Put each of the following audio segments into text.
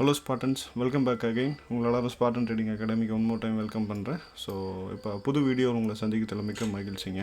Hello Spartans, welcome back again. உங்களெல்லாரும் Spartan Trading Academy one more time welcome பண்ணுறேன். So இப்போ புது video உங்களை சந்திக்கிறதுல மிக்க மகிழ்ச்சிங்க.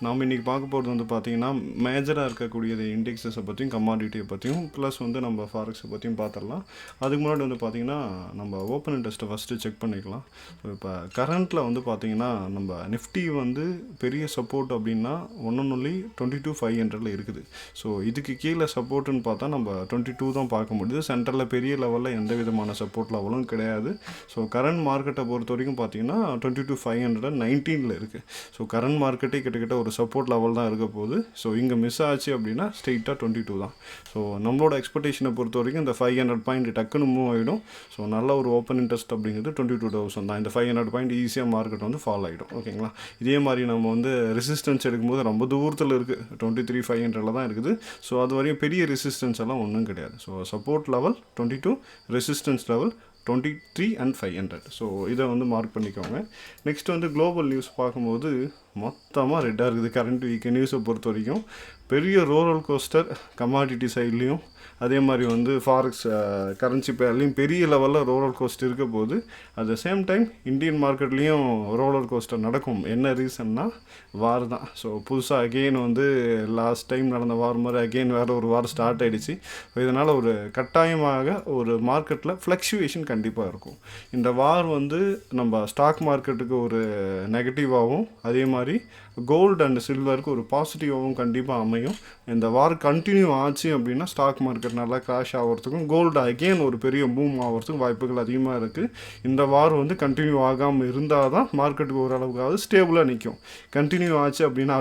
நாம் இன்றைக்கி பார்க்க போகிறது வந்து பார்த்திங்கன்னா மேஜராக இருக்கக்கூடிய இண்டெக்ஸஸை பற்றியும் கமாடிட்டியை பற்றியும் ப்ளஸ் வந்து நம்ம ஃபாரெக்ஸை பற்றியும் பார்த்துடலாம். அதுக்கு முன்னாடி வந்து பார்த்திங்கன்னா நம்ம ஓப்பன் இன்ட்ரெஸ்ட்டை ஃபஸ்ட்டு செக் பண்ணிக்கலாம். ஸோ இப்போ கரண்ட்டில் வந்து பார்த்திங்கன்னா நம்ம நிஃப்டி வந்து பெரிய சப்போர்ட் அப்படின்னா ஒன்லி 22,500 இருக்குது. ஸோ இதுக்கு கீழே சப்போர்ட்டுன்னு பார்த்தா நம்ம 22 தான் பார்க்க முடியுது. சென்டரில் பெரிய லெவலில் எந்த விதமான சப்போர்ட் லெவலும் கிடையாது. ஸோ கரண்ட் மார்க்கெட்டை பொறுத்த வரைக்கும் பார்த்தீங்கன்னா 22,519 இருக்குது. ஸோ கரண்ட் மார்க்கெட்டே கிட்டத்தட்ட ஒரு சப்போர்ட் லெவல் தான் இருக்க போகுது. ஸோ இங்கே மிஸ் ஆச்சு அப்படின்னா ஸ்ட்ரெயிட்டாக 22 தான். ஸோ நம்மளோட எக்ஸ்பெக்டேஷனை பொறுத்த வரைக்கும் இந்த 500 பாயிண்ட் டக்குன்னு மூவ் ஆகிடும். ஸோ நல்ல ஒரு ஓப்பன் இன்ட்ரெஸ்ட் அப்படிங்கிறது 22,000 தான். இந்த 500 பாயிண்ட் ஈஸியாக மார்க்கெட் வந்து ஃபால் ஆகிடும். ஓகேங்களா? இதே மாதிரி நம்ம வந்து ரெசிஸ்டன்ஸ் எடுக்கும்போது ரொம்ப தூரத்தில் இருக்குது, 23,500 தான் இருக்குது. ஸோ அது வரையும் பெரிய ரெசிஸ்டன்ஸ் எல்லாம் ஒன்றும் கிடையாது. So support level 22, resistance level 23 and 500. So இதை வந்து மார்க் பண்ணிக்கோங்க. நெக்ஸ்ட் வந்து குளோபல் நியூஸ் பார்க்கும்போது மொத்தமாக ரெட்டாக இருக்குது. கரண்ட் வீக் நியூஸை பொறுத்த வரைக்கும் பெரிய ரோலர் கோஸ்டர் கமாடிட்டி சைட்லேயும் அதே மாதிரி வந்து ஃபாரெக்ஸ் கரன்சி பேர்லேயும் பெரிய லெவலில் ரோலர் கோஸ்ட் இருக்க போது at the same time Indian மார்க்கெட்லேயும் ரோலர் கோஸ்டர் நடக்கும். என்ன ரீசன்னா வார் தான். ஸோ புதுசாக அகெயின் வந்து லாஸ்ட் டைம் நடந்த வார் மாதிரி அகெயின் வேறு ஒரு வார் ஸ்டார்ட் ஆகிடுச்சு. இதனால் ஒரு கட்டாயமாக ஒரு மார்க்கெட்டில் ஃப்ளக்சுவேஷன் கண்டிப்பாக இருக்கும். இந்த வார் வந்து நம்ம ஸ்டாக் மார்க்கெட்டுக்கு ஒரு நெகட்டிவாகவும் அதே மாதிரி கோல்டு அண்ட் சில்வருக்கு ஒரு பாசிட்டிவாகவும் கண்டிப்பாக அமையும். இந்த வார் கண்டினியூ ஆச்சு அப்படின்னா ஸ்டாக் மார்க்கெட் நல்லா கிராஷ் ஆகிறதுக்கும் கோல்டு அகெயின் ஒரு பெரிய பூம் ஆகிறதுக்கும் வாய்ப்புகள் அதிகமாக இருக்குது. இந்த வார் வந்து கண்டினியூ ஆகாமல் இருந்தால் தான் மார்க்கெட்டுக்கு ஓரளவுக்காவது ஸ்டேபிளாக நிற்கும். கண்டினியூ ஆச்சு அப்படின்னா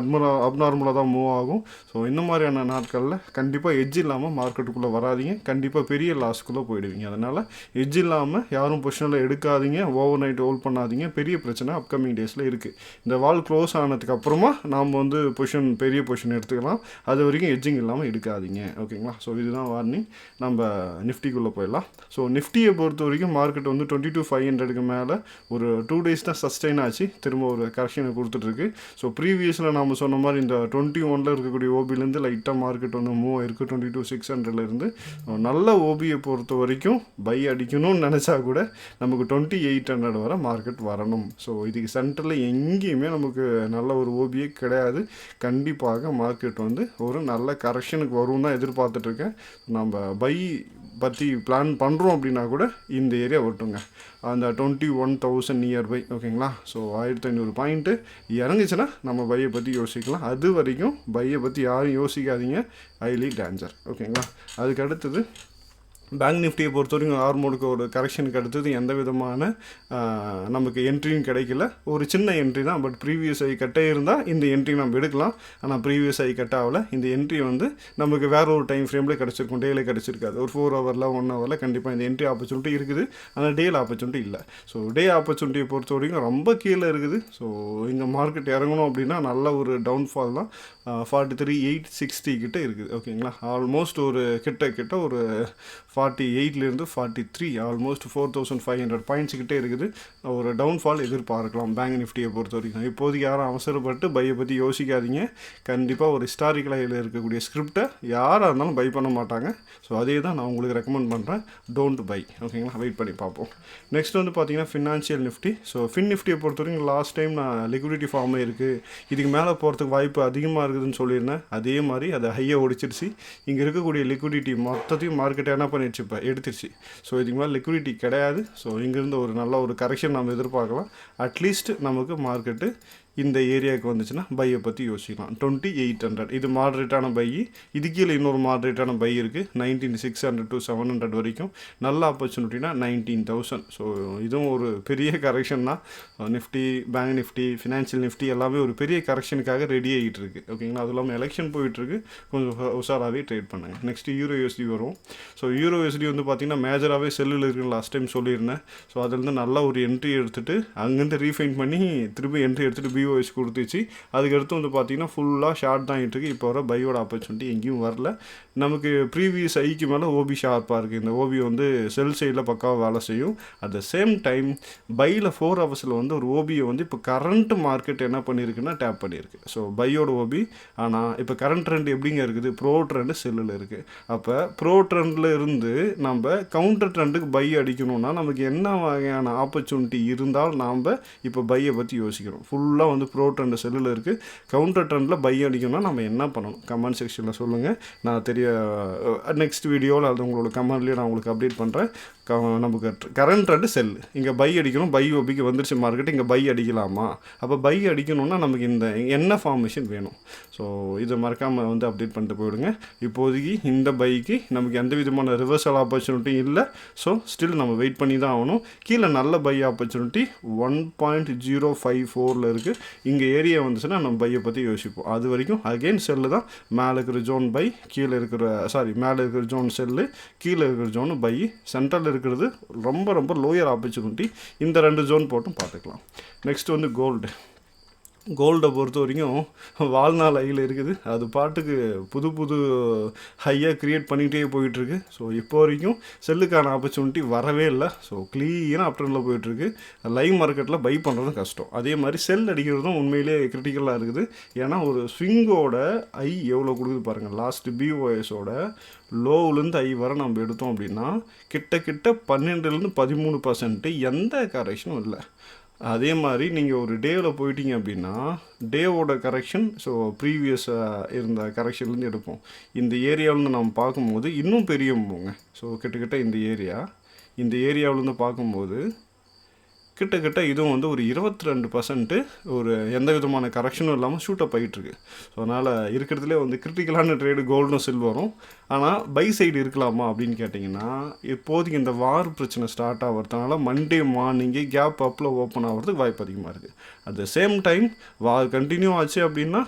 அப்நார்மலாக தான் மூவ் ஆகும். ஸோ இந்த மாதிரியான நாட்களில் கண்டிப்பாக எட்ஜ் இல்லாமல் மார்க்கெட்டுக்குள்ளே வராதிங்க. கண்டிப்பாக பெரிய லாஸ்க்குள்ளே போயிடுவீங்க. அதனால் எட்ஜ் இல்லாமல் யாரும் பொசிஷனில் எடுக்காதீங்க, ஓவர் நைட் ஹோல்ட் பண்ணாதீங்க. பெரிய பிரச்சனை அப்கமிங் டேஸில் இருக்குது. இந்த வால் க்ளோஸ் ஆனதுக்கு அப்புறமா நாம் வந்து பெரிய பொசிஷன் எடுத்துக்கலாம். அது வரைக்கும் எட்ஜிங் இல்லாமல் எடுக்காதீங்க. ஓகேங்களா? ஸோ இதுதான் வார்னிங். நம்ம நிஃப்டிக்குள்ளே போயிடலாம். ஸோ நிஃப்டியை பொறுத்த வரைக்கும் மார்க்கெட் வந்து 22,500க்கு மேலே ஒரு 2 days தான் சஸ்டெயின் ஆச்சு. திரும்ப ஒரு கரெக்ஷனை கொடுத்துட்ருக்கு. ஸோ ப்ரீவியஸில் நம்ம சொன்ன மாதிரி இந்த 21 இருக்கக்கூடிய ஓபிலேருந்து லைட்டாக மார்க்கெட் வந்து மூவ் ஆயிருக்கு 22,600லேருந்து. நல்ல ஓபியை பொறுத்த வரைக்கும் பை அடிக்கணும்னு நினச்சா கூட நமக்கு 2800 வரை மார்க்கெட் வரணும். ஸோ இதுக்கு சென்டரில் எங்கேயுமே நமக்கு நல்ல ஒரு ஓபியே கிடையாது. கண்டிப்பாக மார்க்கெட் வந்து ஒரு நல்ல கரெக்ஷனுக்கு வரும் தான் எதிர்பார்த்துட்ருக்கேன். நம்ம பை பற்றி பிளான் பண்ணுறோம் அப்படின்னா கூட இந்த ஏரியா விட்டுங்க, அந்த 21,000 நியர்பை. ஓகேங்களா? ஸோ 1500 பாயிண்ட்டு இறங்குச்சுன்னா நம்ம பையை பற்றி யோசிக்கலாம். அது வரைக்கும் பையை பற்றி யாரும் யோசிக்காதீங்க. Highly danger. ஓகேங்களா? அதுக்கு அடுத்தது பேங்க் நிஃப்டியை பொறுத்த வரைக்கும் ஆர்மோடுக்கு ஒரு கரெக்ஷனுக்கு அடுத்தது எந்த விதமான நமக்கு என்ட்ரியும் கிடைக்கல. ஒரு சின்ன என்ட்ரி தான். பட் ப்ரீவியஸ் ஐ கட்டே இருந்தால் இந்த என்ட்ரி நம்ம எடுக்கலாம். ஆனால் ப்ரீவியஸ் ஐ கட் ஆகலை. இந்த என்ட்ரி வந்து நமக்கு வேறு ஒரு டைம் ஃப்ரேமில் கிடச்சிருக்கும், டேயில் கிடச்சிருக்காது. ஒரு 4 ஹவரில் 1 ஹவரில் கண்டிப்பாக இந்த என்ட்ரி ஆப்பர்ச்சுனிட்டி இருக்குது. ஆனால் டேயில் ஆப்பர்ச்சுனிட்டி இல்லை. ஸோ டே ஆப்பர்ச்சுனிட்டியை பொறுத்த வரைக்கும் ரொம்ப கீழே இருக்குது. ஸோ இங்கே மார்க்கெட் இறங்கணும் அப்படின்னா நல்ல ஒரு டவுன்ஃபால் தான். 43,860 கிட்டே இருக்குது. ஓகேங்களா? ஆல்மோஸ்ட் ஒரு கிட்ட ஒரு 48லேருந்து 43, ஆல்மோஸ்ட் 4,500 பாயிண்ட்ஸ் கிட்டே இருக்குது. ஒரு டவுன்ஃபால் எதிர்பார்க்கலாம் பேங்க் நிஃப்டியை பொறுத்த வரைக்கும். இப்போதைக்கு யாரும் அவசரப்பட்டு பையை பற்றி யோசிக்காதீங்க. கண்டிப்பாக ஒரு ஹிஸ்டாரிக்கலாக இருக்கக்கூடிய ஸ்கிரிப்டை யாராக இருந்தாலும் பை பண்ண மாட்டாங்க. ஸோ அதே தான் நான் உங்களுக்கு ரெக்கமெண்ட் பண்ணுறேன். Don't by. ஓகேங்களா? வெயிட் பண்ணி பார்ப்போம். நெக்ஸ்ட் வந்து பார்த்தீங்கன்னா ஃபினான்ஷியல் நிஃப்டி. ஸோ ஃபின் நிஃப்டியை பொறுத்த வரைக்கும் லாஸ்ட் டைம் நான் லிக்விடிட்டி ஃபார்மே இருக்குது, இதுக்கு மேலே போகிறதுக்கு வாய்ப்பு அதிகமாக இருக்குதுன்னு சொல்லியிருந்தேன். அதே மாதிரி அதை ஹையை ஒடிச்சிருச்சு. இங்கே இருக்கக்கூடிய லிக்விடிட்டி மொத்தத்தையும் மார்க்கெட் என்ன பண்ணிடுச்சு, இப்போ எடுத்துருச்சு. ஸோ இதுக்கு மேலே லிக்விடிட்டி கிடையாது. ஸோ இங்கேருந்து ஒரு நல்ல ஒரு கரெக்ஷன் நம்ம எதிர்பார்க்கலாம். அட்லீஸ்ட் நமக்கு மார்க்கெட்டு இந்த ஏரியாவுக்கு வந்துச்சுன்னா பையை பற்றி யோசிக்கலாம். 2800 இது மாட்ரேட்டான பை. இது கீழே இன்னொரு மாட்ரேட்டான பை இருக்குது 19,600 to 700 வரைக்கும். நல்ல ஆப்பர்ச்சுனிட்டினா 19,000. ஸோ இதுவும் ஒரு பெரிய கரெக்ஷன் தான். Nifty, bank Nifty, financial Nifty எல்லாமே ஒரு பெரிய கரெக்ஷனுக்காக ரெடி ஆகிட்டு இருக்கு. ஓகேங்களா? அது இல்லாமல் எலெக்ஷன் போயிட்டுருக்கு. கொஞ்சம் உஷாராகவே ட்ரேட் பண்ணுங்கள். நெக்ஸ்ட்டு EURUSD வரும். ஸோ EURUSD வந்து பார்த்திங்கன்னா மேஜராகவே செல்லில் இருக்குன்னு லாஸ்ட் டைம் சொல்லியிருந்தேன். ஸோ அதுலேருந்து நல்ல ஒரு என்ட்ரி எடுத்துகிட்டு அங்கேருந்து ரீஃபைன் பண்ணி திரும்பி என்ட்ரி எடுத்துகிட்டு BOS கொடுத்துச்சு. அதுக்கடுத்து வந்து பார்த்தீங்கன்னா ஃபுல்லாக ஷார்ட் தான் ஆகிட்டு இருக்கு. இப்போ வர பையோட ஆப்பர்ச்சுனிட்டி எங்கேயும் வரல. நமக்கு ப்ரீவியஸ் ஐக்கு மேலே ஓபி ஷார்ப்பாக இருக்குது. இந்த ஓபி வந்து செல் சைடில் பக்காவாக வேலை செய்யும். அட் த சேம் டைம் பையில் 4 ஹவர்ஸில் வந்து ஒரு ஓபியை வந்து இப்போ கரண்ட் மார்க்கெட் என்ன பண்ணியிருக்குன்னா டேப் பண்ணியிருக்கு. ஸோ பையோட ஓபி. ஆனால் இப்போ கரண்ட் ட்ரெண்ட் எப்படிங்க இருக்குது? ப்ரோ ட்ரெண்டு செல்லில் இருக்குது. அப்போ ப்ரோ ட்ரெண்டில் இருந்து நம்ம கவுண்டர் ட்ரெண்டுக்கு பை அடிக்கணும்னா நமக்கு என்ன வகையான ஆப்பர்ச்சுனிட்டி இருந்தால் நாம் இப்போ பையை பற்றி யோசிக்கிறோம். ஃபுல்லாக வந்து ப்ரோ ட்ரெண்டு செல்லில் இருக்குது. கவுண்டர் ட்ரெண்டில் பை அடிக்கணும்னா நம்ம என்ன பண்ணணும்? கமெண்ட் செக்ஷனில் சொல்லுங்கள். நான் நெக்ஸ்ட் வீடியோவில் அது உங்களோட கமெண்ட்லேயே நான் உங்களுக்கு அப்டேட் பண்ணுறேன். நமக்கு கரண்ட் ட்ரெண்டு செல் இங்கே பை அடிக்கணும். பை ஓபிக்கு வந்துருச்சு மார்க்கெட், இங்கே பை அடிக்கலாமா? அப்போ பை அடிக்கணும்னா நமக்கு இந்த என்ன ஃபார்மேஷன் வேணும்? ஸோ இதை மறக்காமல் வந்து அப்டேட் பண்ணிட்டு போயிடுங்க. இப்போதைக்கு இந்த பைக்கு நமக்கு எந்த விதமான ரிவர்சல் ஆப்பர்ச்சுனிட்டியும் இல்லை. ஸோ ஸ்டில் நம்ம வெயிட் பண்ணி தான் ஆகணும். கீழே நல்ல பை ஆப்பர்ச்சுனிட்டி 1.054 இருக்குது. இங்கே ஏரியா வந்துச்சுன்னா நம்ம பையை பற்றி யோசிப்போம். அது வரைக்கும் அகெயின் செல்லு தான். மேலே இருக்கிற ஜோன் பை, கீழே இருக்கிற மேலே இருக்கிற ஜோன் செல்லு, கீழே இருக்கிற ஜோனு பை, சென்ட்ரல் இருக்கிறது ரொம்ப ரொம்ப லோயர் ஆப்பர்ச்சுனிட்டி. இந்த 2 ஜோன் போட்டும் பார்த்துக்கலாம். நெக்ஸ்ட் வந்து கோல்டை பொறுத்த வரைக்கும் வாழ்நாள் ஹையில் இருக்குது. அது பாட்டுக்கு புது ஹையாக க்ரியேட் பண்ணிகிட்டே போயிட்டுருக்கு. ஸோ இப்போ வரைக்கும் செல்லுக்கான ஆப்பர்ச்சுனிட்டி வரவே இல்லை. ஸோ க்ளீனாக அப்ட்ரெண்டில் போயிட்டுருக்கு. லைவ் மார்க்கெட்டில் பை பண்ணுறதும் கஷ்டம். அதே மாதிரி செல் அடிக்கிறதும் உண்மையிலே கிரிட்டிக்கலாக இருக்குது. ஏன்னா ஒரு ஸ்விங்கோட ஐ எவ்வளோ கொடுக்குது பாருங்கள். லாஸ்ட் BOSோட லோவுலேருந்து ஐ வர நம்ம எடுத்தோம் அப்படின்னா கிட்ட 12-13% எந்த கரெக்ஷனும் இல்லை. அதே மாதிரி நீங்கள் ஒரு டேவில் போயிட்டீங்க அப்படின்னா டேவோட கரெக்ஷன், ஸோ ப்ரீவியஸாக இருந்த கரெக்ஷன்லேருந்து எடுப்போம். இந்த ஏரியாவிலேருந்து நம்ம பார்க்கும்போது இன்னும் பெரிய போங்க. ஸோ கிட்டத்தட்ட இந்த ஏரியாவிலேருந்து பார்க்கும்போது கிட்டத்தட்ட இதுவும் வந்து ஒரு 22% ஒரு எந்த விதமான கரெக்ஷனும் இல்லாமல் ஷூட்டப் ஆகிட்டுருக்கு. ஸோ அதனால் இருக்கிறதுலே வந்து கிரிட்டிக்கலான ட்ரேடு கோல்டும் சில்வரும். ஆனால் பை சைடு இருக்கலாமா அப்படின்னு கேட்டிங்கன்னா இப்போதைக்கு இந்த வார் பிரச்சனை ஸ்டார்ட் ஆகிறதுனால மண்டே மார்னிங்கே கேப் அப்பில் ஓப்பன் ஆகிறதுக்கு வாய்ப்பு அதிகமாக இருக்குது. At the same time war continue ஆச்சு அப்படின்னா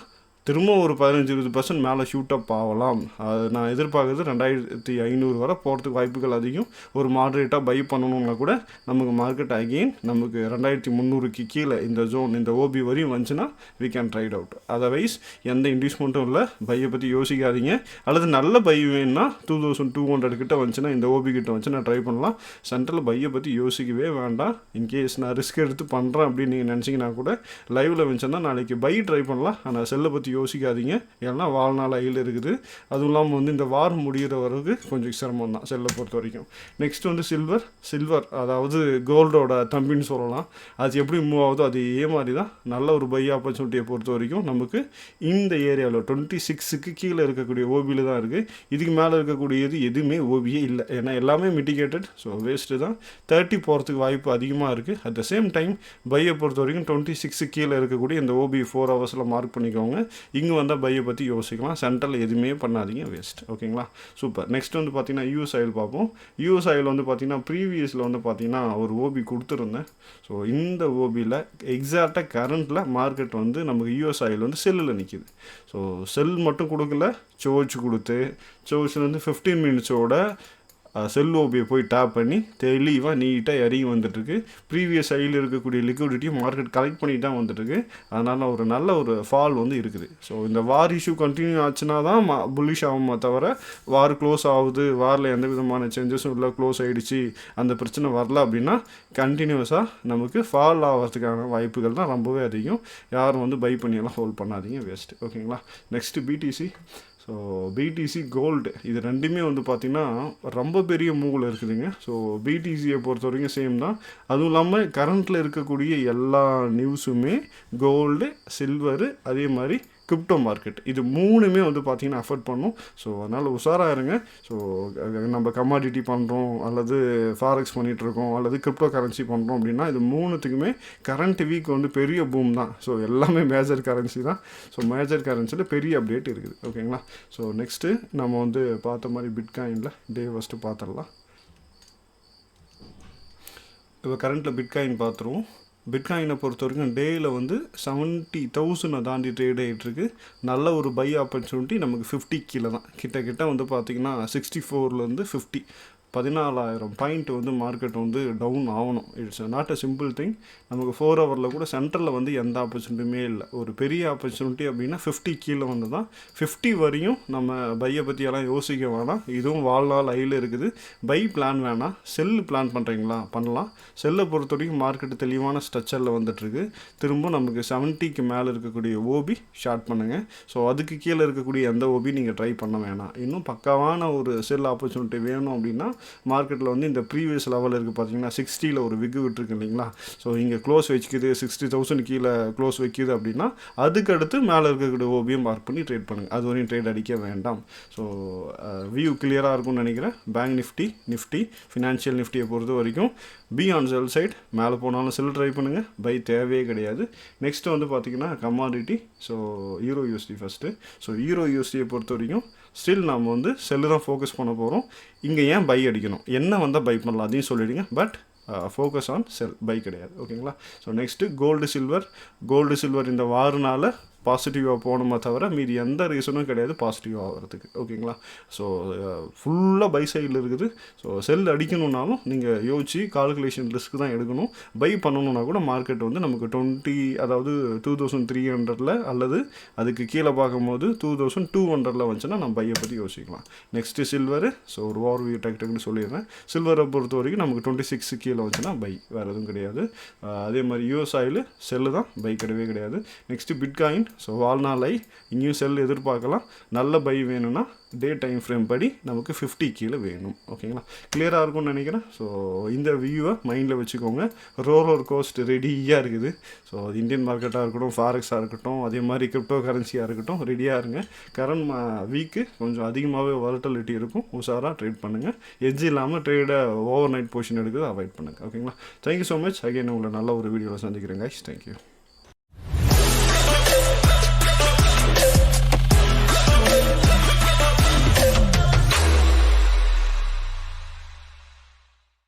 திரும்ப ஒரு 15-20% மேலே ஷூட்டப் ஆகலாம். அது நான் எதிர்பார்க்குறது 2500 வரை போகிறதுக்கு வாய்ப்புகள் அதிகம். ஒரு மாடரேட்டாக பை பண்ணணும்னா கூட நமக்கு மார்க்கெட் அகெயின் நமக்கு 2300க்கு கீழே இந்த ஜோன், இந்த ஓபி வரையும் வந்துச்சுன்னா we can trade out. Otherwise எந்த இன்வெஸ்ட்மெண்ட்டும் இல்லை. பையை பற்றி யோசிக்காதீங்க. அல்லது நல்ல பை வேணுன்னா 2200 கிட்ட வந்துச்சுன்னா, இந்த ஓபி கிட்ட வந்துச்சுன்னா ட்ரை பண்ணலாம். சென்ட்ரல் பையை பற்றி யோசிக்கவே வேண்டாம். இன்கேஸ் நான் ரிஸ்க் எடுத்து பண்ணுறேன் அப்படின்னு நீங்கள் நினச்சிங்கன்னா கூட லைவில் வந்துச்சுன்னா நாளைக்கு பை ட்ரை பண்ணலாம். ஆனால் செல்லை பற்றி யோசிக்காதீங்க. ஏன்னா வாழ்நாள் ஐயில் இருக்குது. அதுவும் இல்லாமல் வந்து இந்த வார் முடிகிற வரைக்கு கொஞ்சம் சிரமம் தான் செல்லை பொறுத்த வரைக்கும். நெக்ஸ்ட் வந்து சில்வர் அதாவது கோல்டோட தம்பின்னு சொல்லலாம். அது எப்படி மூவ் ஆகுதோ அதே மாதிரி தான் நல்ல ஒரு பை ஆப்பர்ச்சுனிட்டியை பொறுத்த வரைக்கும் நமக்கு இந்த ஏரியாவில் 26க்கு கீழே இருக்கக்கூடிய ஓபியில் தான் இருக்குது. இதுக்கு மேலே இருக்கக்கூடியது எதுவுமே ஓபியே இல்லை. ஏன்னா எல்லாமே மிட்டிகேட்டட். ஸோ வேஸ்ட்டு தான். 30 போகிறதுக்கு வாய்ப்பு அதிகமாக இருக்குது. அட் த சேம் டைம் பையை பொறுத்த வரைக்கும் 26க்கு கீழே இருக்கக்கூடிய இந்த ஓபி 4 ஹவர்ஸில் மார்க் பண்ணிக்கோங்க. இங்கே வந்தால் பையை பற்றி யோசிக்கலாம். சென்ட்ரல் எதுவுமே பண்ணாதீங்க, வேஸ்ட். ஓகேங்களா, சூப்பர். நெக்ஸ்ட் வந்து பார்த்தீங்கன்னா யூஎஸ் ஆயில் பார்ப்போம். யூஎஸ் ஆயில் வந்து பார்த்தீங்கன்னா ப்ரீவியஸில் வந்து பார்த்தீங்கன்னா ஒரு ஓபி கொடுத்துருந்தேன். ஸோ இந்த ஓபியில் எக்ஸாக்டாக கரண்ட்டில் மார்க்கெட் வந்து நமக்கு யூஎஸ் ஆயில் வந்து செல்லில் நிற்கிது. ஸோ செல் மட்டும் கொடுக்கல, சோர்ச் கொடுத்து சோர்ச்லேருந்து 15 மினிட்ஸோட செல் ஓபியை போய் டேப் பண்ணி தெளிவாக நீட்டாக இறங்கி வந்துட்டுருக்கு. ப்ரீவியஸ் ஐயில் இருக்கக்கூடிய லிக்விடிட்டியும் மார்க்கெட் கலெக்ட் பண்ணி தான் வந்துட்டுருக்கு. அதனால் ஒரு நல்ல ஒரு ஃபால் வந்து இருக்குது. ஸோ இந்த வார் இஷ்யூ கண்டினியூ ஆச்சுன்னா தான் புல்லிஷ் ஆகுமா தவிர வார் க்ளோஸ் ஆகுது, வாரில் எந்த விதமான சேஞ்சஸும் இல்லை, க்ளோஸ் ஆகிடுச்சு, அந்த பிரச்சனை வரல அப்படின்னா கண்டினியூஸாக நமக்கு ஃபால் ஆகிறதுக்கான வாய்ப்புகள் தான் ரொம்பவே அதிகம். யாரும் வந்து பை பண்ணியெல்லாம் ஹோல்ட் பண்ணாதீங்க, வேஸ்ட்டு. ஓகேங்களா, next BTC. So BTC gold இது ரெண்டுமே வந்து பார்த்திங்கன்னா ரொம்ப பெரிய மூவில் இருக்குதுங்க. ஸோ பிடிசியை பொறுத்த வரைக்கும் சேம் தான். அதுவும் இல்லாமல் கரண்ட்டில் இருக்கக்கூடிய எல்லா நியூஸுமே கோல்டு, சில்வரு, அதே மாதிரி கிரிப்டோ மார்க்கெட், இது மூணுமே வந்து பார்த்திங்கன்னா அஃபோர்ட் பண்ணும். ஸோ அதனால் உஷாராக இருங்க. ஸோ நம்ம கமாடிட்டி பண்ணுறோம் அல்லது ஃபாரெக்ஸ் பண்ணிகிட்ருக்கோம் அல்லது கிரிப்டோ கரன்சி பண்ணுறோம் அப்படின்னா இது மூணுத்துக்குமே கரண்ட் வீக் வந்து பெரிய பூம் தான். ஸோ எல்லாமே மேஜர் கரன்சி தான். ஸோ மேஜர் கரன்சியில் பெரிய அப்டேட் இருக்குது. ஓகேங்களா, ஸோ நெக்ஸ்ட்டு நம்ம வந்து பார்த்த மாதிரி பிட்காயினில் டே ஃபஸ்ட்டு பார்த்துடலாம். இப்போ கரண்ட்டில் பிட்காயின் பார்த்துருவோம். பிட்காயினை பொறுத்த வரைக்கும் டேயில் வந்து 70,000 தாண்டி ட்ரேட் ஆகிட்டுருக்கு. நல்ல ஒரு பை ஆப்பர்ச்சுனிட்டி நமக்கு 50 கீழே தான். கிட்ட வந்து பார்த்திங்கன்னா 64லேருந்து 50 14,000 பாயிண்ட் வந்து மார்க்கெட் வந்து டவுன் ஆகணும். It's not a simple thing. நமக்கு 4 ஹவரில் கூட சென்டரில் வந்து எந்த ஆப்பர்ச்சுனிட்டியுமே இல்லை. ஒரு பெரிய ஆப்பர்ச்சுனிட்டி அப்படின்னா 50 கீழே வந்து தான். 50 வரையும் நம்ம பையை பற்றியெல்லாம் யோசிக்க வேணாம். இதுவும் வாழ்நாள் ஐயில் இருக்குது. பை பிளான் வேணாம், செல்லு பிளான் பண்ணுறீங்களா பண்ணலாம். செல்லை பொறுத்த வரைக்கும் மார்க்கெட்டு தெளிவான ஸ்ட்ரக்சரில் வந்துட்டுருக்கு. திரும்ப நமக்கு 70க்கு மேலே இருக்கக்கூடிய ஓபி ஷார்ட் பண்ணுங்கள். ஸோ அதுக்கு கீழே இருக்கக்கூடிய எந்த ஓபி நீங்கள் ட்ரை பண்ண வேணாம். இன்னும் பக்காவான ஒரு செல் ஆப்பர்ச்சுனிட்டி வேணும் அப்படின்னா மார்க்கெட்டில் வந்து இந்த ப்ரீவியஸ் லெவல் இருக்குது பார்த்தீங்கன்னா 60ல் ஒரு விக்கு விட்டுருக்கு இல்லைங்களா. ஸோ இங்கே க்ளோஸ் வச்சுக்குது 60,000 கீழே க்ளோஸ் வைக்கிது அப்படின்னா அதுக்கு அடுத்து மேலே இருக்கக்கூடிய ஓபியை மார்க் பண்ணி ட்ரேட் பண்ணுங்கள். அது வரையும் ட்ரேட் அடிக்க வேண்டாம். ஸோ வியூ கிளியராக இருக்கும்னு நினைக்கிறேன். பேங்க் நிஃப்டி ஃபினான்ஷியல் நிஃப்டியை பொறுத்த வரைக்கும் பி ஆன் செல் சைட். மேலே போனாலும் செல் ட்ரை பண்ணுங்கள், பை தேவையே கிடையாது. நெக்ஸ்ட்டு வந்து பார்த்திங்கன்னா commodity. So euro USD first. So euro யூஎஸ்டியை பொறுத்த வரைக்கும் ஸ்டில் நாம் வந்து செல்லு தான் ஃபோக்கஸ் பண்ண போகிறோம். இங்கே ஏன் பை அடிக்கணும், என்ன வந்தால் பை பண்ணலாம் அதையும் சொல்லிவிடுங்க. But focus on sell, buy கிடையாது. ஓகேங்களா. ஸோ நெக்ஸ்ட்டு கோல்டு சில்வர் இந்த வாரனால பாசிட்டிவாக போகணுமே தவிர மீதி எந்த ரீசனும் கிடையாது பாசிட்டிவாக ஆகிறதுக்கு. ஓகேங்களா. ஸோ ஃபுல்லாக பை சைடில் இருக்குது. ஸோ செல் அடிக்கணுன்னாலும் நீங்கள் யோசிச்சு கால்குலேஷன் ரிஸ்க் தான் எடுக்கணும். பை பண்ணணுன்னா கூட மார்க்கெட் வந்து நமக்கு 2300 அல்லது அதுக்கு கீழே பார்க்கும்போது 2200 வந்துச்சுன்னா நம்ம பையை பற்றி யோசிக்கலாம். Next silver. ஸோ ஒரு ஓவர்வியூ டக்குன்னு சொல்லிடுறேன். சில்வரை பொறுத்த வரைக்கும் நமக்கு 26 கீழே வந்துச்சுன்னா பை, வேறு எதுவும் கிடையாது. அதே மாதிரி யூஎஸ் ஆயில் செல்லு தான், பை கிடையவே கிடையாது. Next bitcoin. ஸோ வாழ்நாள் ஐ, இங்கேயும் செல் எதிர்பார்க்கலாம். நல்ல பை வேணும்னா டே டைம் ஃப்ரேம் படி நமக்கு 50 கீழே வேணும். ஓகேங்களா. கிளியராக இருக்கும்னு நினைக்கிறேன். ஸோ இந்த வியூவை மைண்டில் வச்சுக்கோங்க. ரோலர் கோஸ்ட் ரெடியாக இருக்குது. ஸோ அது இந்தியன் மார்க்கெட்டாக இருக்கட்டும், ஃபாரெக்ஸாக இருக்கட்டும், அதே மாதிரி கிரிப்டோ கரன்சியாக இருக்கட்டும், ரெடியாக இருங்க. கரண்ட் வீக்கு கொஞ்சம் அதிகமாகவே வாலட்டிலிட்டி இருக்கும். உஷாராக ட்ரேட் பண்ணுங்கள். எட்ஜ் இல்லாமல் ட்ரேடை ஓவர் நைட் பொசிஷன் எடுக்கிறது அவாய்ட் பண்ணுங்கள். ஓகேங்களா. Thank you so much. அகைன் உங்களை நல்ல ஒரு வீடியோவில் சந்திக்கிறேன் கைஸ். தேங்க்யூ.